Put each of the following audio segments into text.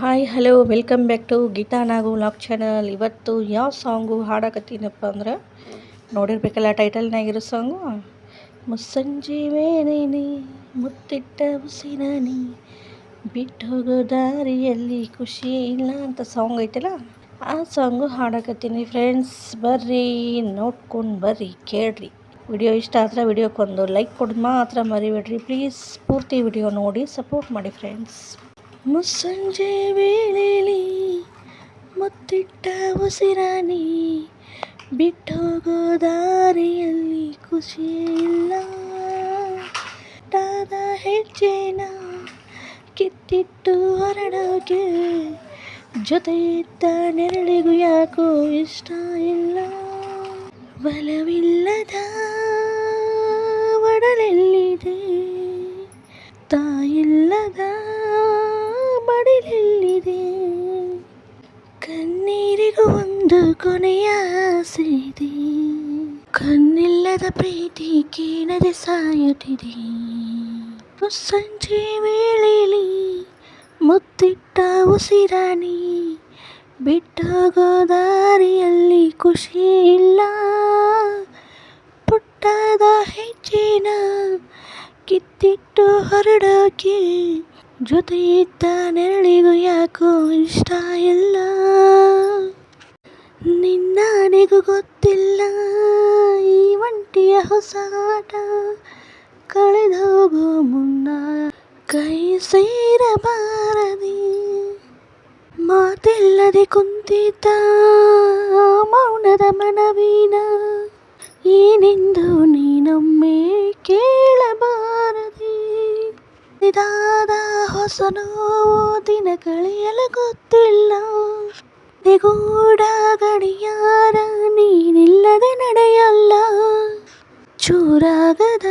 Hi hello welcome back to Geetha Nagu vlog channel. ಇವತ್ತು ಯಾವ song ಹಾಡಕತ್ತೀನಪ್ಪ ಅಂದ್ರೆ ನೋಡಿರ್ಬೇಕಲ್ಲ, ಟೈಟಲ್ನಾಗಿರೋ ಸಾಂಗು ಮುಸ್ಸಂಜೆ ವೇಳೆನಿ ಮುತ್ತಿಟ್ಟ ಉಸಿರಾನಿ ಬಿಟ್ಟು ಹೋಗೋ ದಾರಿಯಲ್ಲಿ ಖುಷಿ ಇಲ್ಲ ಅಂತ ಸಾಂಗ್ ಐತಲ್ಲ, ಆ ಸಾಂಗು ಹಾಡಕತ್ತೀನಿ ಫ್ರೆಂಡ್ಸ್. ಬರ್ರಿ ನೋಡ್ಕೊಂಡು ಬರ್ರಿ, ಕೇಳ್ರಿ. ವಿಡಿಯೋ ಇಷ್ಟ ಆದರೆ ವಿಡಿಯೋಕ್ಕೊಂದು ಲೈಕ್ ಕೊಡೋದು ಮಾತ್ರ ಮರಿಬೇಡ್ರಿ ಪ್ಲೀಸ್. ಪೂರ್ತಿ ವಿಡಿಯೋ ನೋಡಿ ಸಪೋರ್ಟ್ ಮಾಡಿ ಫ್ರೆಂಡ್ಸ್. ಮುಸ್ಸಂಜೆ ವೇಳೆಲಿ ಮುತ್ತಿಟ್ಟ ಉಸಿರಾನಿ ಬಿಟ್ಟೋಗೋ ದಾರಿಯಲ್ಲಿ ಖುಷಿ ಇಲ್ಲ. ಟಾದ ಹೆಜ್ಜೆನ ಕಿತ್ತಿಟ್ಟು ಹೊರಡೋಕೆ ಜೊತೆ ಇದ್ದ ನೆರಳಿಗೂ ಯಾಕೋ ಇಷ್ಟ ಇಲ್ಲ. ಬಲವಿಲ್ಲದ ಒಡಲೆಲ್ಲಿದೆ, ತಾಯಿಲ್ಲದ ಮಡಿಲೆಲ್ಲಿದೆ, ಕಣ್ಣೀರಿಗೂ ಒಂದು ಕೊನೆಯ ಆಸೆ ಇದೆ, ಕಣ್ಣಿಲ್ಲದ ಪ್ರೀತಿ ಕೇಳದೆ ಸಾಯುತ್ತಿದೆ. ಮುಸ್ಸಂಜೆ ವೇಳೆಲಿ ಮುತ್ತಿಟ್ಟ ಉಸಿರಾನಿ ಬಿಟ್ಟೋಗೋ ದಾರಿಯಲ್ಲಿ ಖುಷಿ ಇಲ್ಲ. ಪುಟ್ಟದ ಹೆಜ್ಜೆನ ಕಿತ್ತಿಟ್ಟು ಹೊರಡೋಕೆ ಜೊತೆ ಇದ್ದ ನೆರಳಿಗೂ ಯಾಕೋ ಇಷ್ಟ ಇಲ್ಲ. ನಿನ್ನನೆಗೂ ಗೊತ್ತಿಲ್ಲ ಈ ಒಂಟಿಯ ಹೊಸಾಟ, ಕಳೆದೋಗೋ ಮುನ್ನ ಕೈ ಸೇರಬಾರದೆ. ಮಾತಿಲ್ಲದೆ ಕುಂತಿದ್ದ ಮೌನದ ಮನವಿನ ಏನೆಂದು ನೀನೊಮ್ಮೆ ಕೇಳಬಾರದೆ. ಇದಾದ ಹೊಸ ನೋವು ದಿನ ಕಳೆಯಲು ಗೊತ್ತಿಲ್ಲ, ನಿಗೂಢ ಗಡಿಯಾರ ನೀನಿಲ್ಲದೆ ನಡೆಯಲ್ಲ. ಚೂರಾಗದ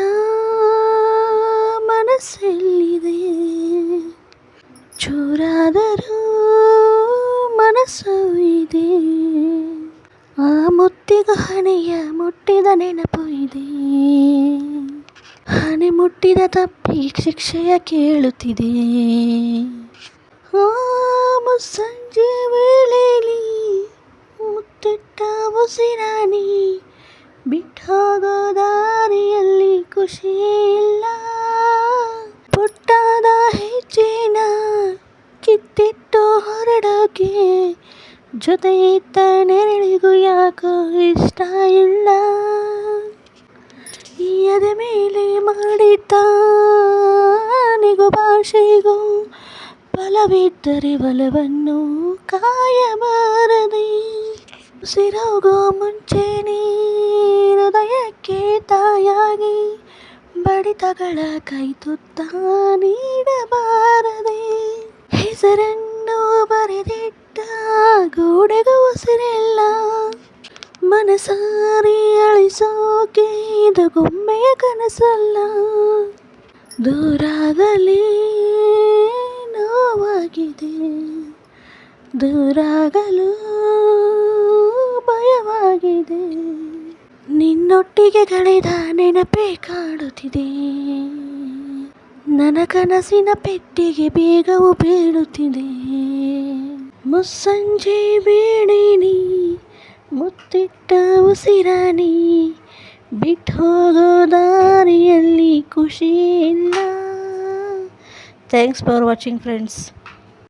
ಮನಸ್ಸೆಲ್ಲಿದೆ, ಚೂರಾದರೂ ಮನಸ್ಸು ಇದೆ. ಆ ಮುತ್ತಿಗೂ ಹಣೆಯ ಮುಟ್ಟಿದ ನೆನಪು ಇದೆ, ಹಣೆ ಮುಟ್ಟಿದ ತಪ್ಪಿ ಶಿಕ್ಷೆಯ ಕೇಳುತ್ತಿದೆ. ಆ ಮುಸ್ಸಂಜೆ ವೇಳೆಲಿ ಮುತ್ತಿಟ್ಟ ಉಸಿರಾನಿ ಬಿಟ್ಟೋಗೋ ದಾರಿಯಲ್ಲಿ ಖುಷಿ ಇಲ್ಲ. ಪುಟ್ಟದ ಹೆಜ್ಜೆನ ಕಿತ್ತಿಟ್ಟು ಹೊರಡೋಕೆ ಜೊತೆ ಇದ್ದ ನೆರಳಿಗೂ ಯಾಕೋ ಇಷ್ಟ ಇಲ್ಲ. ಎದೆ ಮೇಲೆ ಮಾಡಿದ್ದ ನಿಗು ಭಾಷೆಗೂ ಬಲವಿದ್ದರೆ ಬಲವನ್ನು ಕಾಯಬಾರದೆ. ಉಸಿರೋಗೋ ಮುಂಚೆನೇ ಹೃದಯಕ್ಕೆ ತಾಯಾಗಿ ಬಡಿತಗಳ ಕೈತುತ್ತ ನೀಡಬಾರದೆ. ಹೆಸರನ್ನು ಬರೆದಿಟ್ಟ ಗೋಡೆಗೂ ಉಸಿರಿಲ್ಲ, ಮನಸಾರಿ ಅಳಿಸೋಕೆ ಇದು ಗೊಂಬೆಯ ಕನಸಲ್ಲ. ದೂರಾಗಲೇ ನೋವಾಗಿದೆ, ದೂರಾಗಲು ಭಯವಾಗಿದೆ. ನಿನ್ನೊಟ್ಟಿಗೆ ಕಳೆದ ನೆನಪೇ ಕಾಡುತ್ತಿದೆ, ನನ್ನ ಕನಸಿನ ಪೆಟ್ಟಿಗೆ ಬೇಗವೂ ಬೀಳುತ್ತಿದೆ. ಮುಸ್ಸಂಜೆ ವೇಳೆನಿ ಮುತ್ತಿಟ್ಟ ಉಸಿರಾನಿ ಬಿಟ್ಟು ಹೋಗೋ ದಾರಿಯಲ್ಲಿ ಖುಷಿ ಇಲ್ಲ. Thanks for watching friends.